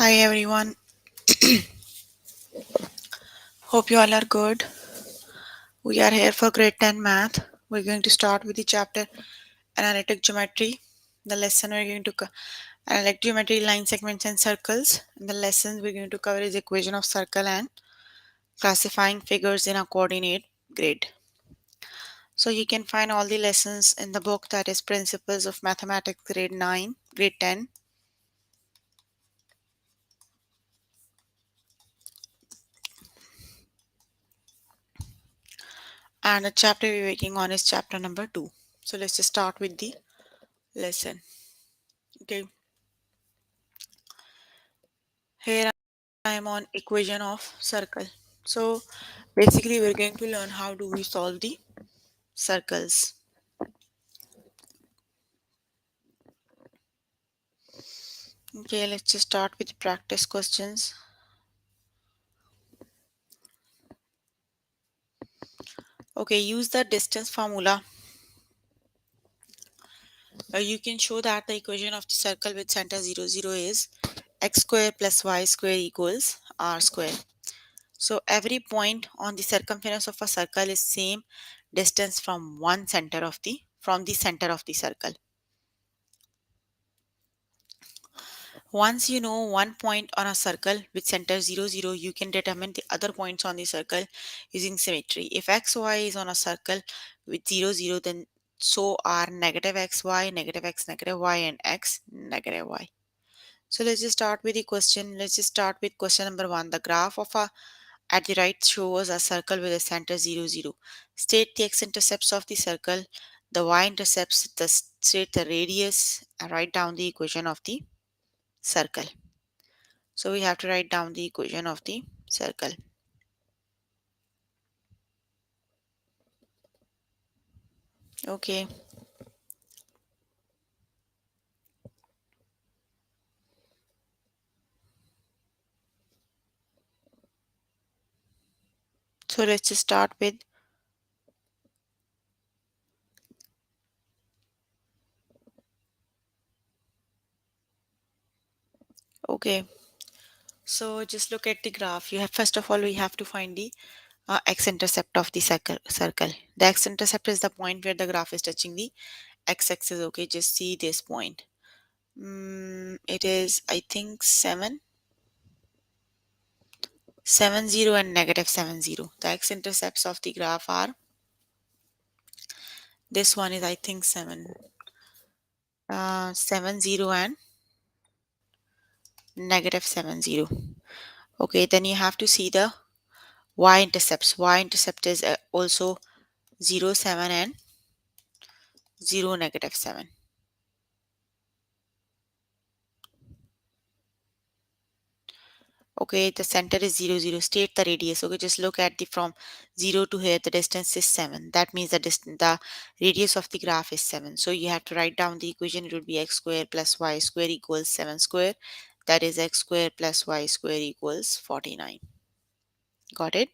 Hi everyone, hope you all are good. We are here for grade 10 math. We're going to start with the chapter analytic geometry. The lesson we're going to analytic geometry, line segments and circles. And the lessons we're going to cover is equation of circle and classifying figures in a coordinate grid. So you can find all the lessons in the book that is Principles of Mathematics grade 9, grade 10. And the chapter we're working on is chapter number 2. So let's just start with the lesson. Okay. Here I am on equation of circle. So basically we're going to learn how do we solve the circles. Okay, let's just start with practice questions. Okay, use the distance formula. You can show that the equation of the circle with center 0, 0 is x square plus y square equals r square. So every point on the circumference of a circle is same distance from the center of the circle. Once you know one point on a circle with center 0, 0, you can determine the other points on the circle using symmetry. If xy is on a circle with 0, 0, then so are negative xy, negative x, negative y, and x, negative y. So let's just start with the question. Let's just start with question number 1. The graph of a at the right shows a circle with a center 0, 0. State the x-intercepts of the circle, the y-intercepts, state the radius, and write down the equation of the circle. So we have to write down the equation of the circle. Okay. So let's just start with okay. So just look at the graph. You have first of all we have to find the x-intercept of the circle. The x-intercept is the point where the graph is touching the x-axis. Okay, just see this point. It is I think 7, 0 and negative 7, 0. The x-intercepts of the graph are this one is I think 7, 0 and negative 7, 0. Okay, then you have to see the y-intercepts. Y-intercept is also 0, 7 and 0, negative 7. Okay, the center is 0, 0. State the radius. Okay, just look at the from 0 to here, the distance is 7. That means the radius of the graph is 7. So you have to write down the equation. It would be x square plus y square equals 7 square. That is x square plus y square equals 49. Got it?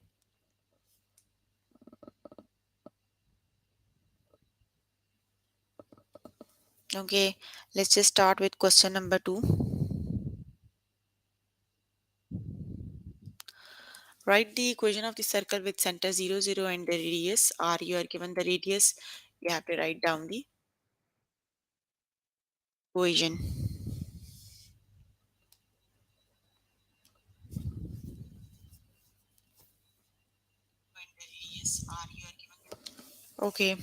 Okay, let's just start with question number 2. Write the equation of the circle with center 0, 0 and the radius r. You are given the radius. You have to write down the equation. Okay.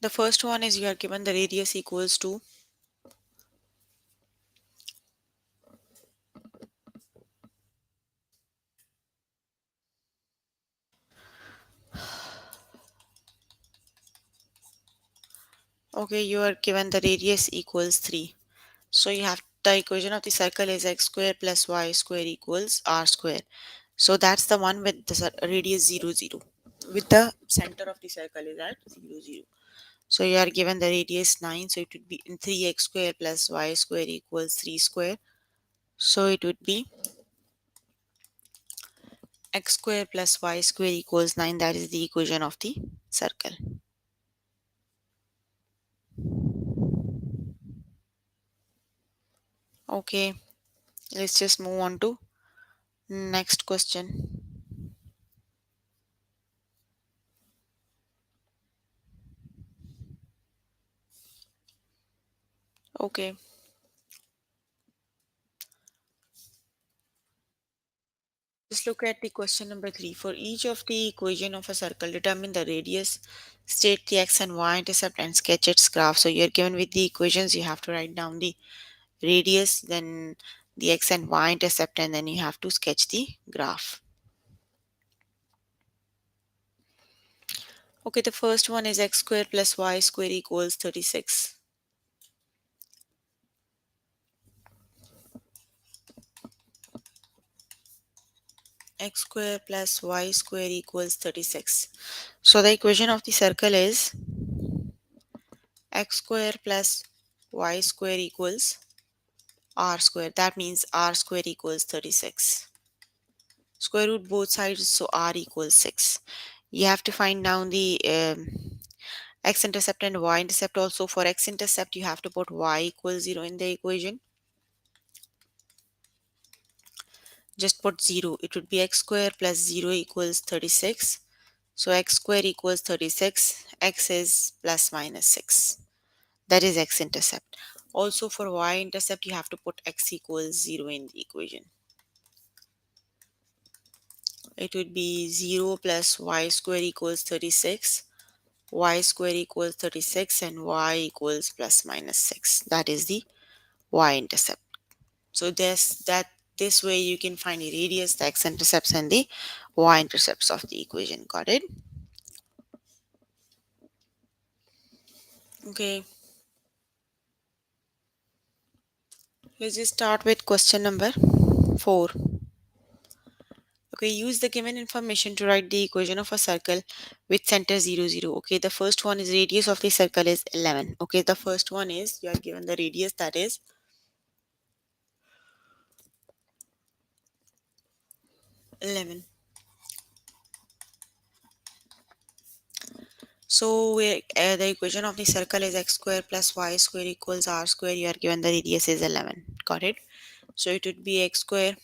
The first one is you are given the radius equals to okay, you are given the radius equals 3. So you have the equation of the circle is x square plus y square equals r square. So that's the one with the radius 0, 0. With the center of the circle is at 0, 0. So you are given the radius 9. So it would be in 3x square plus y square equals 3 square. So it would be X square plus y square equals 9. That is the equation of the circle. Okay, let's just move on to next question. Okay, just look at the question number 3. For each of the equation of a circle, determine the radius, state the x and y intercept, and sketch its graph. So you're given with the equations, you have to write down the radius, then the x and y intercept, and then you have to sketch the graph. Okay, the first one is x square plus y square equals 36. X square plus y square equals 36. So the equation of the circle is x square plus y square equals r square. That means r square equals 36. Square root both sides, so r equals 6. You have to find down the x-intercept and y-intercept also. For x-intercept, you have to put y equals 0 in the equation. Just put 0. It would be x square plus 0 equals 36. So x square equals 36. X is plus minus 6. That is x-intercept. Also for y-intercept, you have to put x equals 0 in the equation. It would be 0 plus y square equals 36. Y square equals 36 and y equals plus minus 6. That is the y-intercept. So this way you can find the radius, the x-intercepts, and the y-intercepts of the equation. Got it? Okay. Let's just start with question number 4. Okay, use the given information to write the equation of a circle with center 0, 0. Okay, the first one is radius of the circle is 11. Okay, the first one is you are given the radius, that is 11. So the equation of the circle is x square plus y square equals r square. You are given the radius is 11. Got it? So it would be x square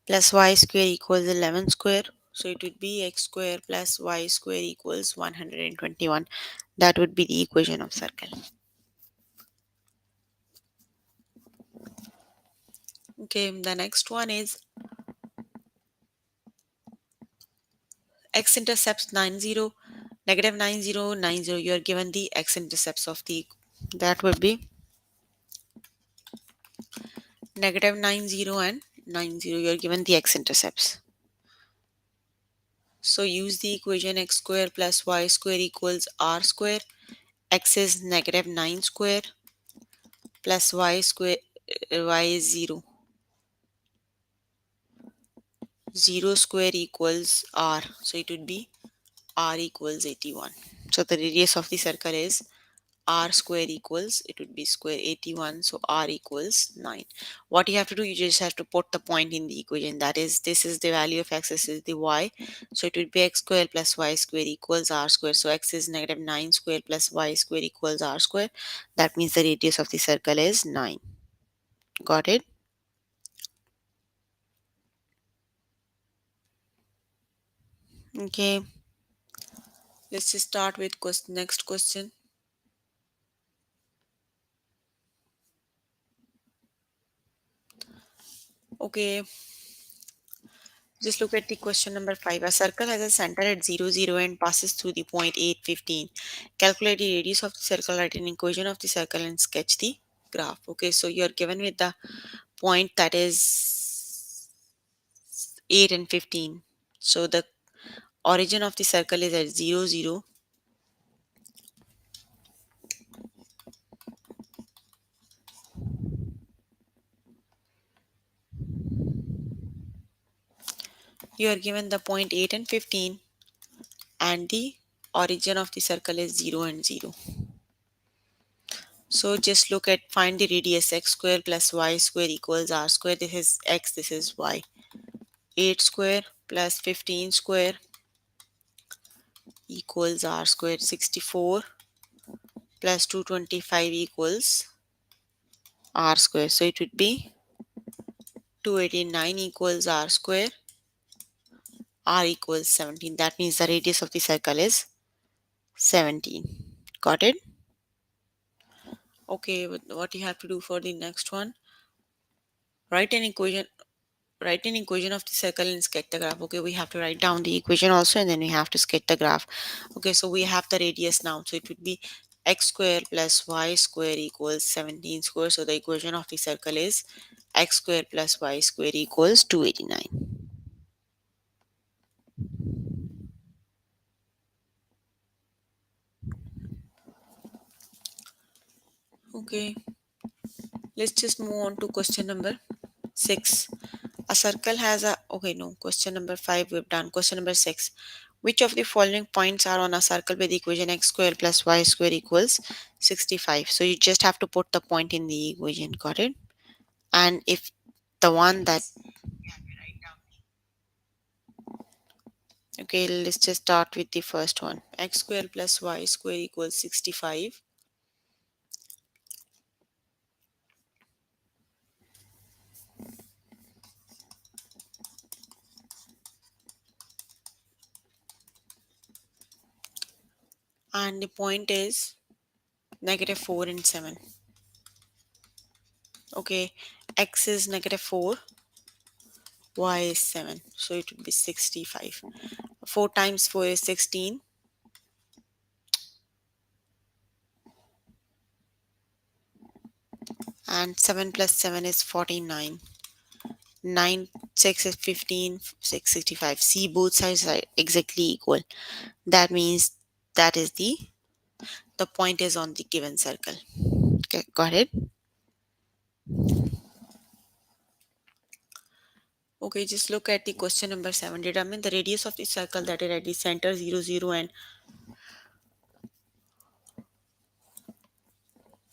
plus y square equals 11 square. So it would be x square plus y square equals 121. That would be the equation of circle. Okay, the next one is x-intercepts 90, negative 90, 90. You are given the x-intercepts of the, that would be negative 90 and 90. You are given the x-intercepts. So use the equation x square plus y square equals r square. X is negative 9 square plus y square, y is 0. 0 square equals r. So it would be r equals 81. So the radius of the circle is r square equals, it would be square 81. So r equals 9. What you have to do, you just have to put the point in the equation. That is, this is the value of x, this is the y. So it would be x square plus y square equals r square. So x is negative 9 square plus y square equals r square. That means the radius of the circle is 9. Got it? Okay. Let's just start with next question. Okay, just look at the question number 5. A circle has a center at 0, 0 and passes through the point 8, 15. Calculate the radius of the circle, write an equation of the circle and sketch the graph. Okay, so you're given with the point that is 8 and 15. So the origin of the circle is at 0, 0. You are given the point 8 and 15 and the origin of the circle is 0 and 0. So just look at, find the radius. X square plus y square equals r square. This is x, this is y. 8 square plus 15 square equals r square. 64 plus 225 equals r square. So it would be 289 equals r square. R equals 17. That means the radius of the circle is 17. Got it? Okay, what you have to do for the next one, write an equation. Write an equation of the circle and sketch the graph. Okay, we have to write down the equation also, and then we have to sketch the graph. Okay, so we have the radius now. So it would be x square plus y square equals 17 square. So the equation of the circle is x square plus y square equals 289. Okay, let's just move on to question number 6. A circle has a, okay, no, question number 5 we've done. Question number 6. Which of the following points are on a circle with the equation x square plus y square equals 65? So you just have to put the point in the equation, got it? And if the one that, okay, let's just start with the first one. X square plus y square equals 65. And the point is negative 4 and 7. Okay, x is negative 4, y is 7. So it would be 65. 4 times 4 is 16. And 7 plus 7 is 49. 9, 6 is 15, 6, 65. See, both sides are exactly equal. That means that is the point is on the given circle. Okay, got it? Okay, just look at the question number 7. Determine the radius of the circle that is at the center 0, 0 and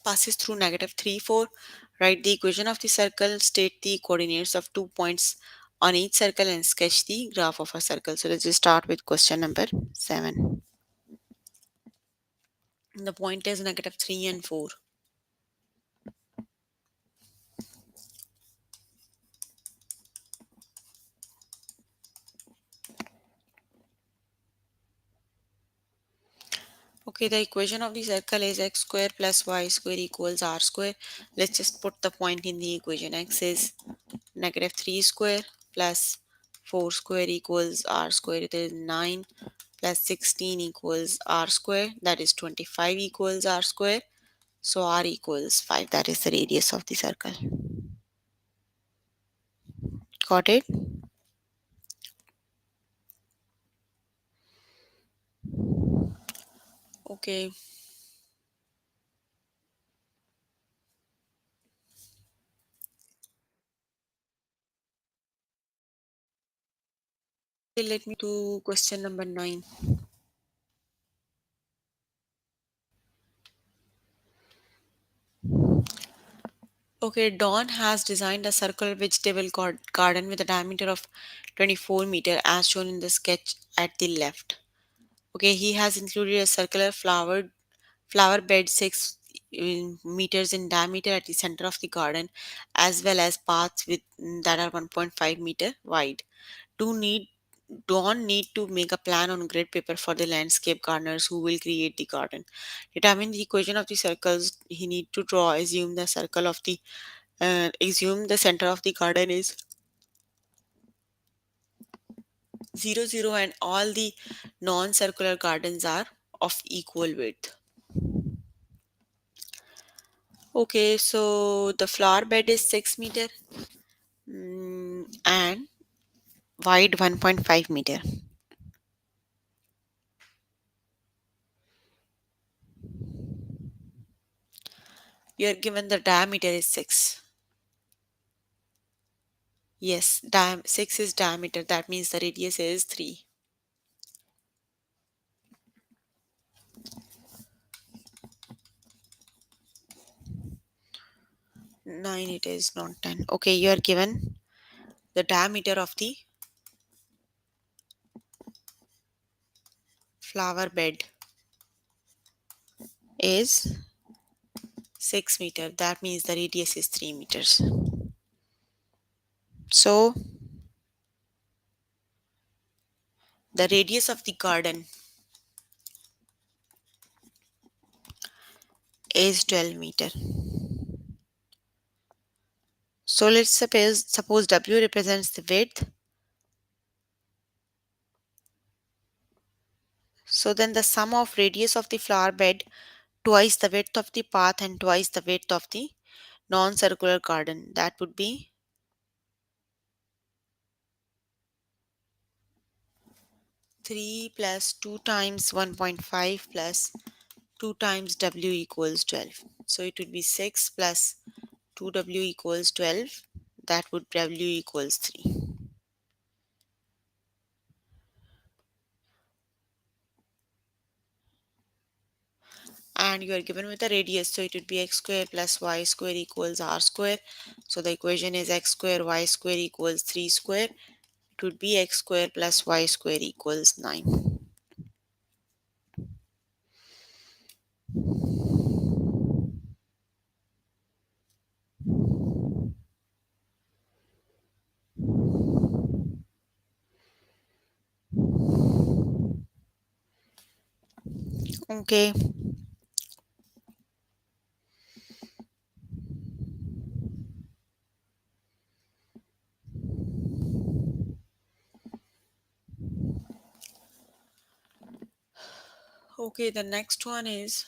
passes through negative 3, 4. Write the equation of the circle, state the coordinates of 2 points on each circle and sketch the graph of a circle. So let's just start with question number 7. The point is negative 3 and 4. Okay, the equation of the circle is x square plus y square equals r square. Let's just put the point in the equation. X is negative 3 square plus 4 square equals r square. It is 9 plus 16 equals r square. That is 25 equals r square. So r equals 5. That is the radius of the circle. Got it? Okay. Let me to question number 9. Okay, Don has designed a circle vegetable garden with a diameter of 24 meter as shown in the sketch at the left. Okay, he has included a circular flower bed 6 meters in diameter at the center of the garden, as well as paths with that are 1.5 meter wide. Do need Don't need to make a plan on grid paper for the landscape gardeners who will create the garden. Determine the equation of the circles he need to draw. Assume the center of the garden is 0, 0 and all the non-circular gardens are of equal width. Okay, so the flower bed is 6 meter and wide 1.5 meter. You are given the diameter is 6. Yes, 6 is diameter. That means the radius is 3. 9 it is, not 10. Okay, you are given the diameter of the flower bed is 6 meter. That means the radius is 3 meters. So the radius of the garden is 12 meter. So let's suppose W represents the width. So then the sum of radius of the flower bed twice the width of the path and twice the width of the non-circular garden. That would be 3 plus 2 times 1.5 plus 2 times W equals 12. So it would be 6 plus 2W equals 12. That would W equals 3. And you are given with a radius, so it would be x square plus y square equals r square. So the equation is x square y square equals 3 square. It would be x square plus y square equals 9. Okay. Okay, the next one is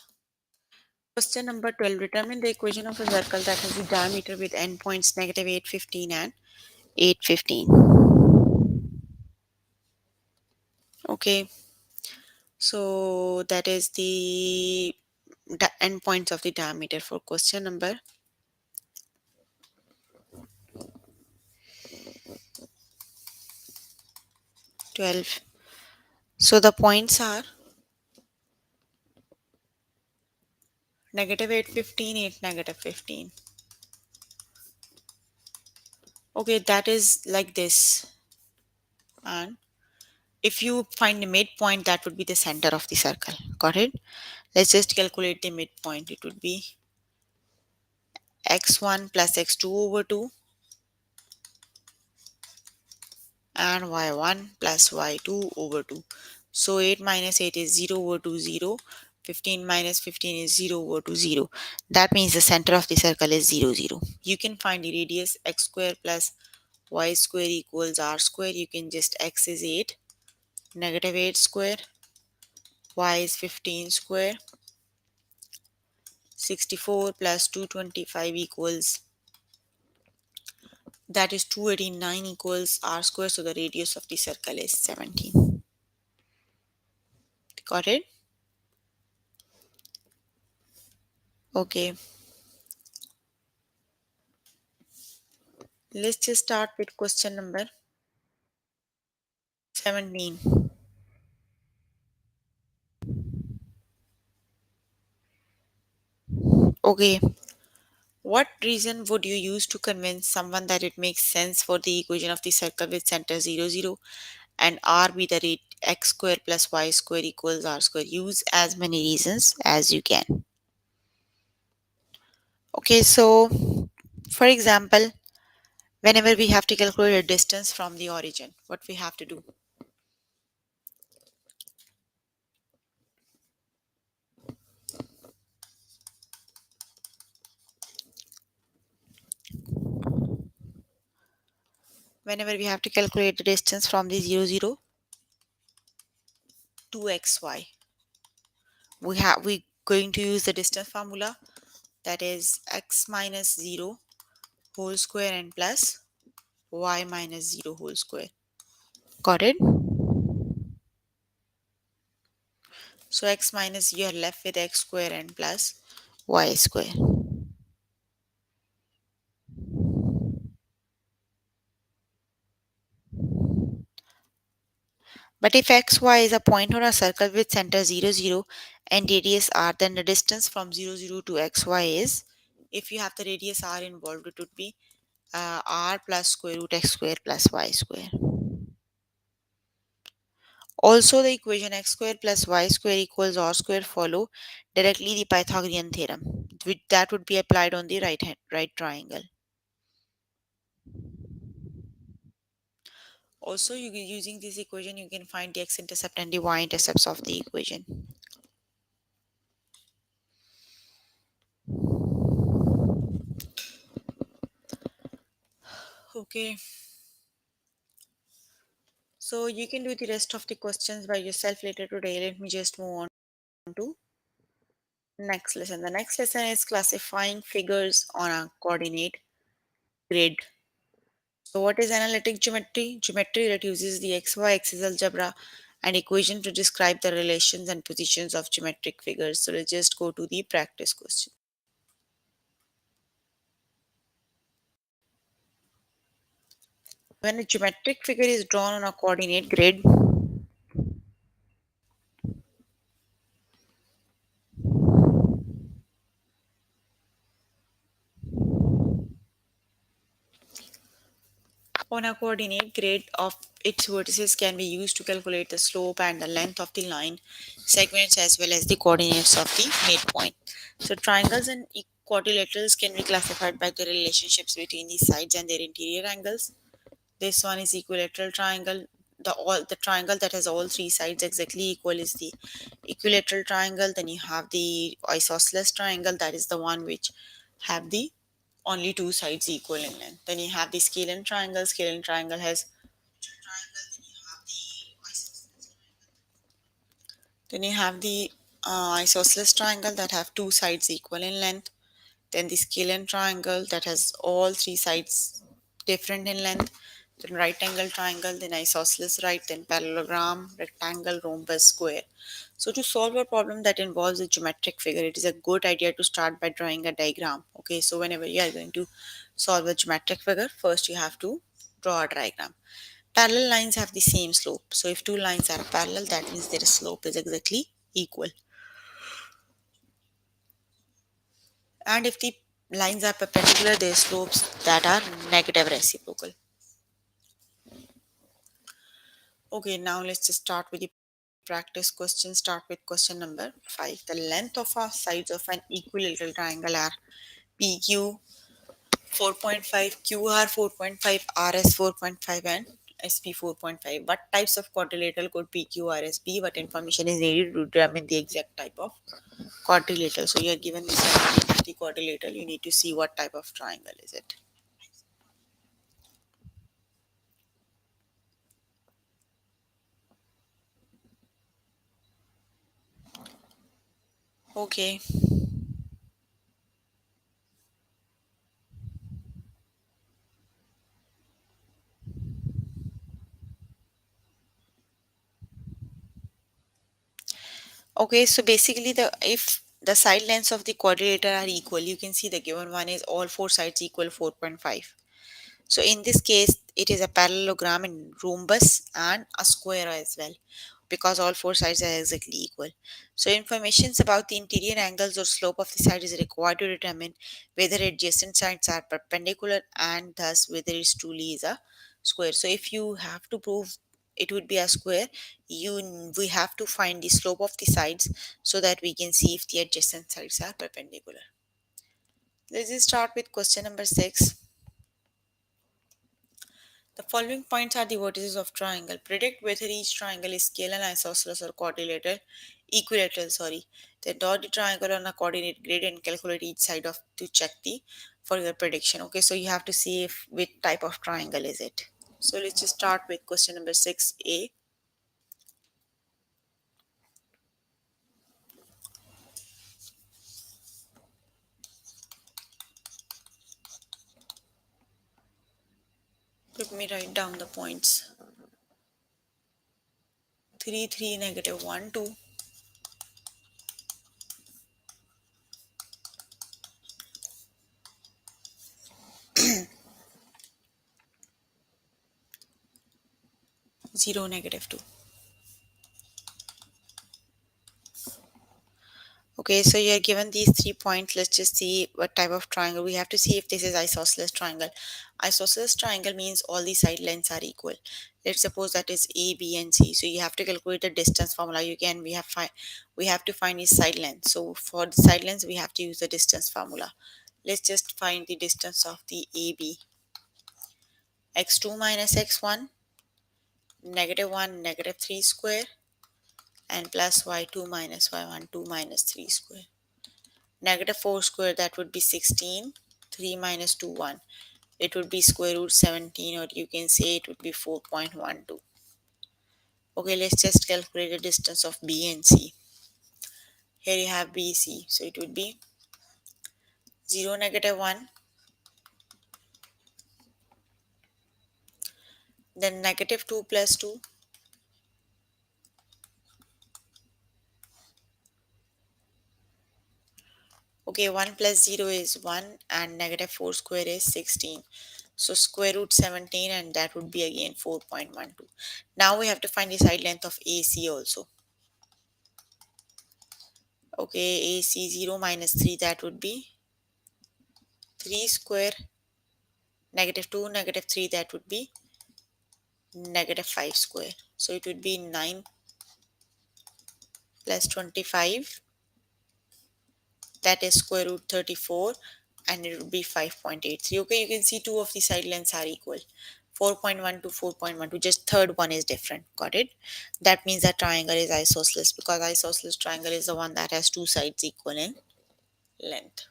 question number 12. Determine the equation of a circle that has a diameter with endpoints negative 815 and 815. Okay, so that is the endpoints of the diameter for question number 12. So the points are negative 815, 8, negative 15. Okay, that is like this. And if you find the midpoint, that would be the center of the circle. Got it? Let's just calculate the midpoint. It would be x1 plus x2 over 2 and y1 plus y2 over 2. So 8 minus 8 is 0 over 2, 0. 15 minus 15 is 0 over 2, 0. That means the center of the circle is 0, 0. You can find the radius x square plus y square equals r square. You can just x is 8, negative 8 square, y is 15 square, 64 plus 225 equals, that is 289 equals r square. So the radius of the circle is 17. Got it? Okay. Let's just start with question number 17. Okay. What reason would you use to convince someone that it makes sense for the equation of the circle with center 0, 0 and r be the rate x square plus y square equals r square? Use as many reasons as you can. Okay, so for example, whenever we have to calculate a distance from the origin, what we have to do? Whenever we have to calculate the distance from the 0, 0 to xy, we going to use the distance formula, that is x minus 0 whole square and plus y minus 0 whole square. Got it? So x minus, you are left with x square and plus y square. But if xy is a point on a circle with center 0, 0 and radius r, then the distance from 0, 0 to xy is, if you have the radius r involved, it would be r plus square root x square plus y square. Also, the equation x square plus y square equals r square follow directly the Pythagorean theorem. That would be applied on the right triangle. Also, using this equation, you can find the x-intercept and the y-intercepts of the equation. Okay, so you can do the rest of the questions by yourself later today. Let me just move on to next lesson. The next lesson is classifying figures on a coordinate grid. So what is analytic geometry? Geometry that uses the xy axis algebra and equation to describe the relations and positions of geometric figures. So let's just go to the practice question. When a geometric figure is drawn on a coordinate grid, on a coordinate grid of its vertices can be used to calculate the slope and the length of the line segments as well as the coordinates of the midpoint. So triangles and quadrilaterals can be classified by the relationships between the sides and their interior angles. This one is equilateral triangle. The triangle that has all three sides exactly equal is the equilateral triangle. Then you have the isosceles triangle, that is the one which have the only two sides equal in length. Then you have the scalene triangle. Scalene triangle has then you have the isosceles triangle that have two sides equal in length. Then the scalene triangle that has all three sides different in length. Then right angle triangle, then isosceles right, then parallelogram, rectangle, rhombus, square. So to solve a problem that involves a geometric figure, it is a good idea to start by drawing a diagram. Okay, so whenever you are going to solve a geometric figure, first you have to draw a diagram. Parallel lines have the same slope. So if two lines are parallel, that means their slope is exactly equal. And if the lines are perpendicular, their slopes that are negative reciprocal. Okay, now let's just start with the practice question. Start with question number 5. The length of our sides of an equilateral triangle are PQ 4.5, QR 4.5, RS 4.5, and SP 4.5. What types of quadrilateral could PQRS be? What information is needed to determine the exact type of quadrilateral? So you are given this the quadrilateral. You need to see what type of triangle is it. Okay. Okay, so basically the if the side lengths of the quadrilateral are equal, you can see the given one is all four sides equal 4.5. So in this case, it is a parallelogram in rhombus and a square as well, because all four sides are exactly equal. So information about the interior angles or slope of the side is required to determine whether adjacent sides are perpendicular and thus whether it truly is a square. So if you have to prove it would be a square, we have to find the slope of the sides so that we can see if the adjacent sides are perpendicular. Let's just start with question number 6. The following points are the vertices of triangle. Predict whether each triangle is scalene, isosceles, or quadrilateral. Equilateral, sorry. Then draw the triangle on a coordinate grid and calculate each side of to check the for your prediction. Okay, so you have to see if which type of triangle is it. So let's just start with question number 6A. Let me write down the points. 3, 3, negative 1, 2, 0, negative 2. Okay, so you're given these 3 points. Let's just see what type of triangle. We have to see if this is isosceles triangle. Isosceles triangle means all the side lengths are equal. Let's suppose that is A, B, and C. So you have to calculate the distance formula. Again, we have to find its side length. So for the side lengths, we have to use the distance formula. Let's just find the distance of the AB. X2 minus x1, -1, -3 square, and plus y2 minus y1, 2 minus 3 square. -4 square, that would be 16. 3 minus 2, 1. It would be square root 17, or you can say it would be 4.12. Okay, let's just calculate the distance of B and C. Here you have B, C. So it would be 0, -1, then -2 plus 2. Okay, 1 plus 0 is 1, and -4 square is 16. So square root 17, and that would be again 4.12. Now we have to find the side length of AC also. Okay, AC 0 minus 3, that would be 3 square, -2, -3, that would be -5 square. So it would be 9 plus 25, that is square root 34, and it would be 5.83. Okay, you can see two of the side lengths are equal. 4.1 to 4.12, just third one is different. Got it? That means that triangle is isosceles, because isosceles triangle is the one that has two sides equal in length.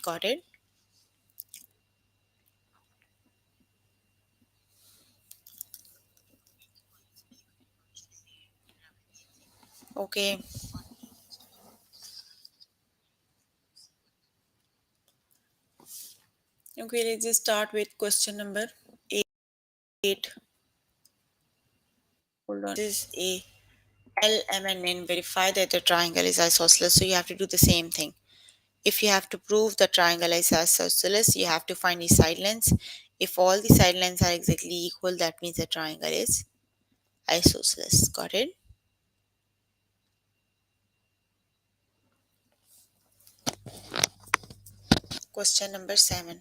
Got it? Okay. Okay, let's just start with question number 8. Hold on. This is a L, M, and N. Verify that the triangle is isosceles. So you have to do the same thing. If you have to prove the triangle is isosceles, you have to find the side lengths. If all the side lengths are exactly equal, that means the triangle is isosceles. Got it? Question number 7.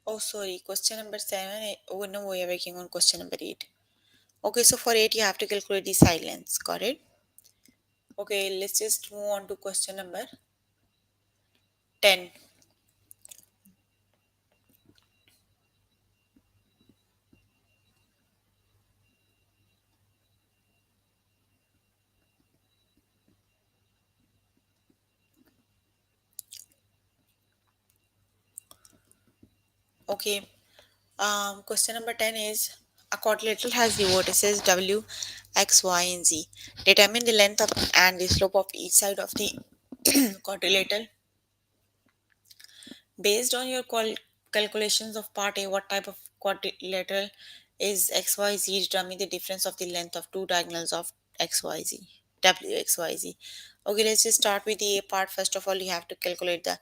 Oh, sorry. Question number 7. Oh, no, we are working on question number 8. Okay, so for 8, you have to calculate the side lengths. Got it? Okay, let's just move on to question number 10. Okay, question number 10 is a quadrilateral has the vertices W, X, Y, and Z. Determine the length of and the slope of each side of the quadrilateral. Based on your calculations of part A, what type of quadrilateral is XYZ? Determine the difference of the length of two diagonals of XYZ. WXYZ. Okay, let's just start with the A part. First of all, you have to calculate the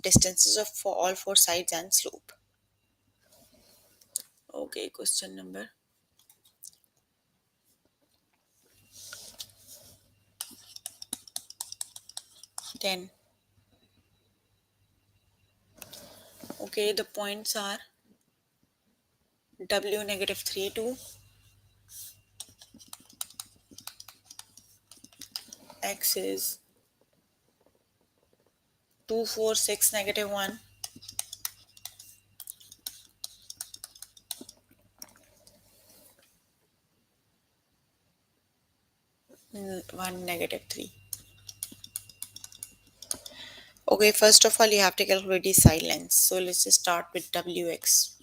distances of for all four sides and slope. Okay, question number 10. Okay, the points are W -3 2, X is 2 4 6 -1, 1 -3. Okay, first of all, you have to calculate the side lengths. So let's just start with WX.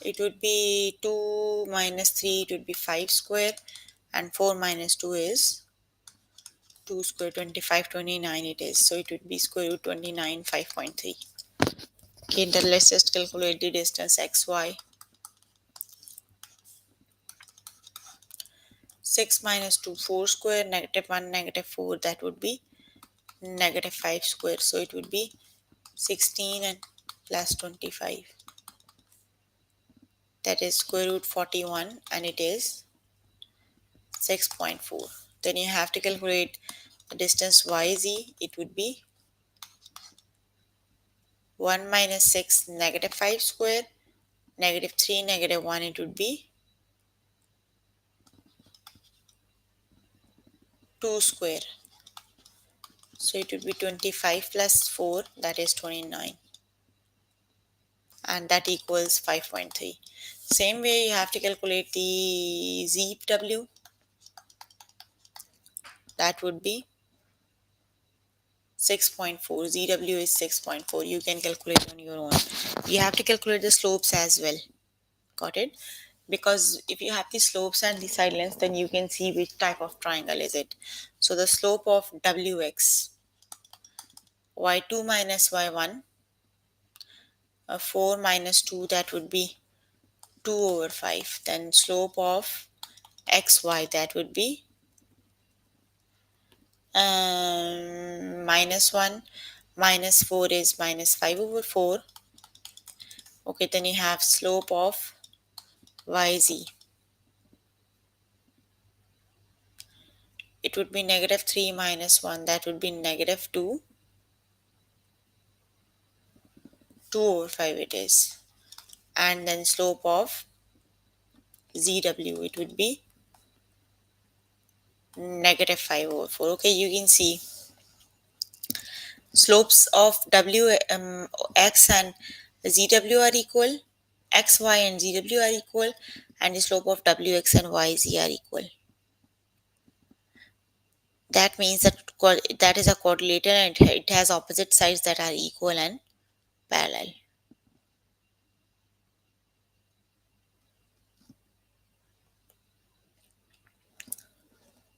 It would be 2 minus 3, it would be 5 square, and 4 minus 2 is 2 square, 25, 29 it is. So it would be square root 29, 5.3. Okay, then let's just calculate the distance XY. 6 minus 2, 4 square, negative 1, negative 4, that would be negative 5 square. So it would be 16 and plus 25. That is square root 41 and it is 6.4. Then you have to calculate the distance yz. It would be 1 minus 6 negative 5 square, negative 3 negative 1, it would be 2 square. So it would be 25 plus 4, that is 29, and that equals 5.3. Same way you have to calculate the ZW. That would be 6.4. ZW is 6.4. You can calculate on your own. You have to calculate the slopes as well. Got it? Because if you have the slopes and the side lengths, then you can see which type of triangle is it. So the slope of WX, y2 minus y1, 4 minus 2, that would be 2 over 5. Then slope of xy, that would be minus 1 minus 4 is minus 5 over 4. Okay, then you have slope of yz. It would be negative 3 minus 1, that would be negative 2. 2 over 5 it is. And then slope of ZW, it would be negative 5 over 4. Okay, you can see slopes of x and ZW are equal, xy and ZW are equal, and the slope of wx and yz are equal. That means that that is a quadrilateral and it has opposite sides that are equal and parallel.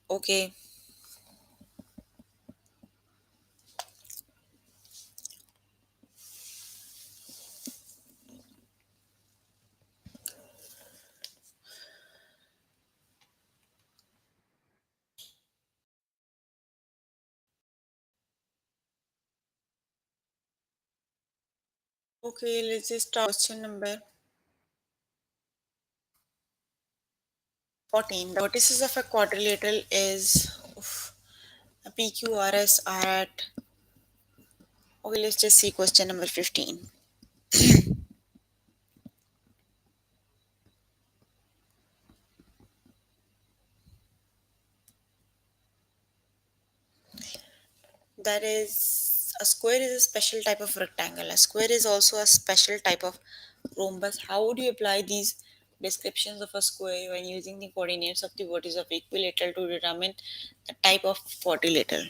Okay. Okay, let's just start question number 14. The vertices of a quadrilateral is PQRS are at. Okay, let's just see question number 15. That is, a square is a special type of rectangle. A square is also a special type of rhombus. How would you apply these descriptions of a square when using the coordinates of the vertices of equilateral to determine the type of quadrilateral?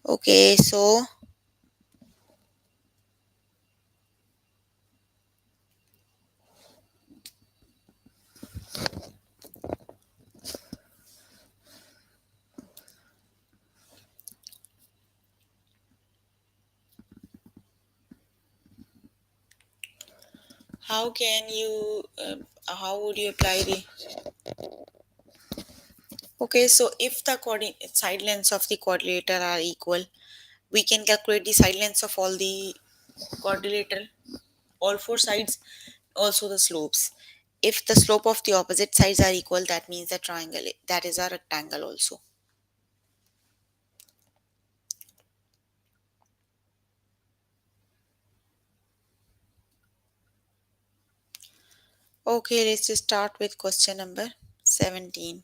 Okay, so how can you how would you apply the. Okay, so if the coordinate side lengths of the quadrilateral are equal, we can calculate the side lengths of all the quadrilateral, all four sides, also the slopes. If the slope of the opposite sides are equal, that means the triangle, that is a rectangle also. Okay, let's just start with question number 17.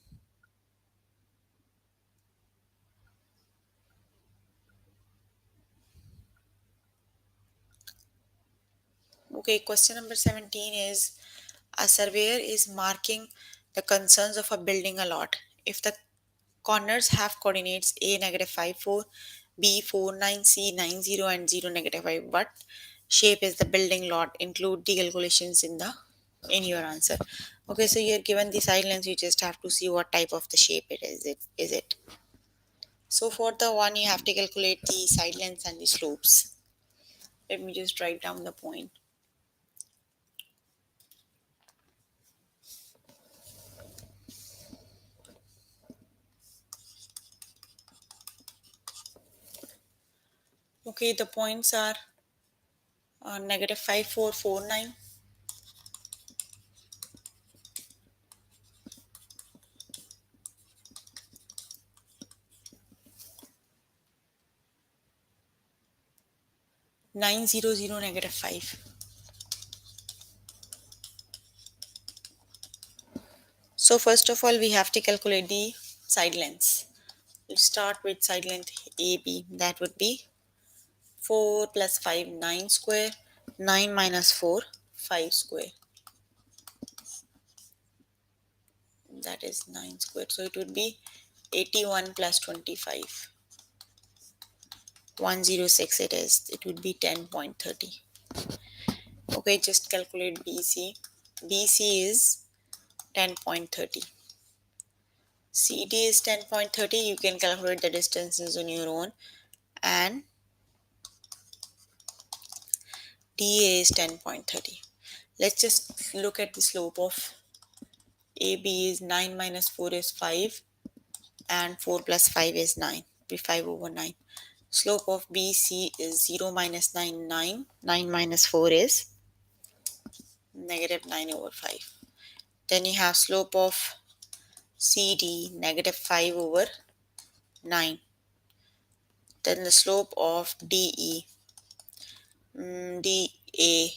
Okay, question number 17 is, a surveyor is marking the concerns of a building a lot. If the corners have coordinates a negative 5 4, b 4 9, c 90, and 0 negative 5, what shape is the building lot? Include the calculations in your answer. Okay, so you're given the side lengths, you just have to see what type of the shape it is. It so for the one, you have to calculate the side lengths and the slopes. Let me just write down the point. Okay, the points are negative 5449, 900 negative 5. So first of all, we have to calculate the side lengths. Let's start with side length AB. That would be 4 plus 5, 9 square. 9 minus 4, 5 square. That is 9 square. So it would be 81 plus 25. 106 it is. It would be 10.30. Okay, just calculate BC. BC is 10.30. CD is 10.30. You can calculate the distances on your own. And DA is 10.30. Let's just look at the slope of AB is 9 minus 4 is 5 and 4 plus 5 is 9. Be 5 over 9. Slope of BC is 0 minus 9, 9. 9 minus 4 is negative 9 over 5. Then you have slope of CD negative 5 over 9. Then the slope of DE, DA,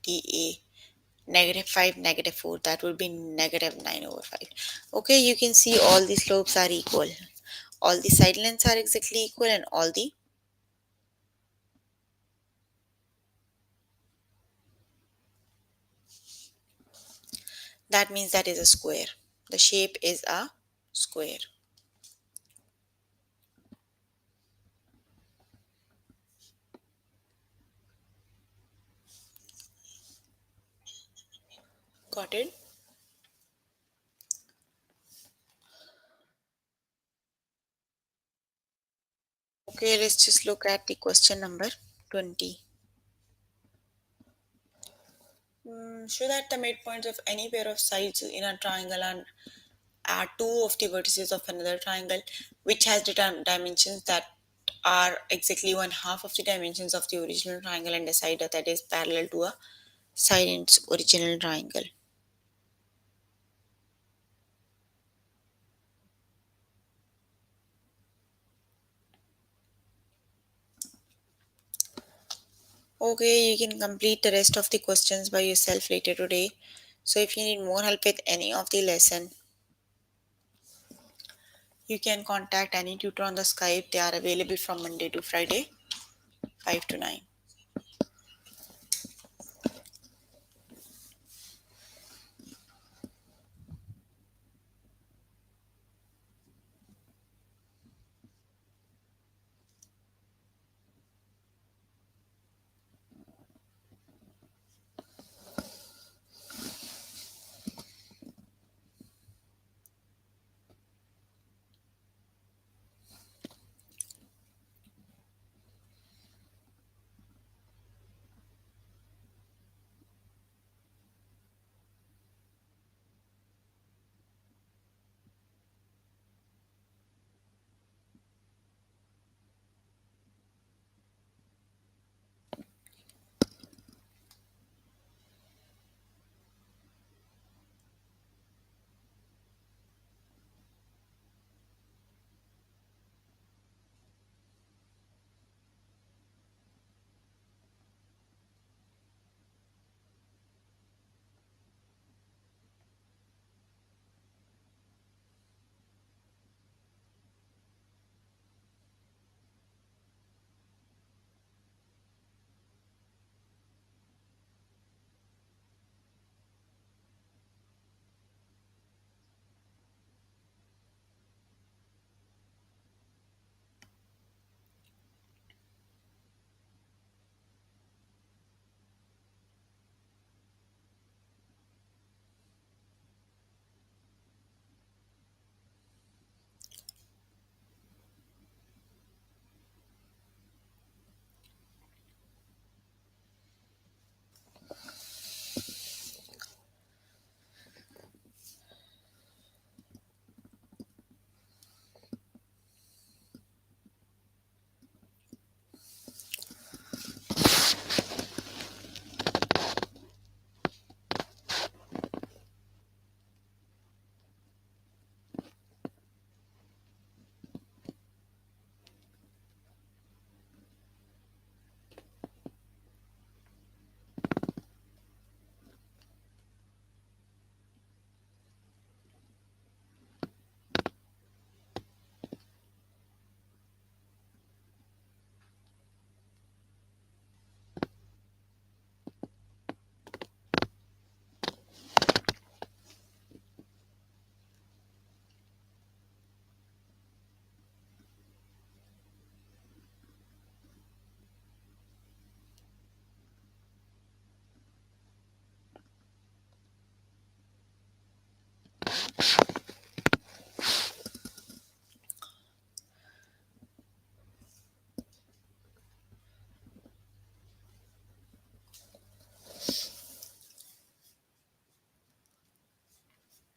DA, negative 5, negative 4. That would be negative 9 over 5. Okay, you can see all the slopes are equal. All the side lengths are exactly equal and all the that means that is a square. The shape is a square. Got it? Okay, let's just look at the question number 20. Show that the midpoints of any pair of sides in a triangle are two of the vertices of another triangle which has dimensions that are exactly one half of the dimensions of the original triangle and a side that is parallel to a side in its original triangle. Okay, you can complete the rest of the questions by yourself later today. So if you need more help with any of the lesson, you can contact any tutor on the Skype. They are available from Monday to Friday, 5 to 9.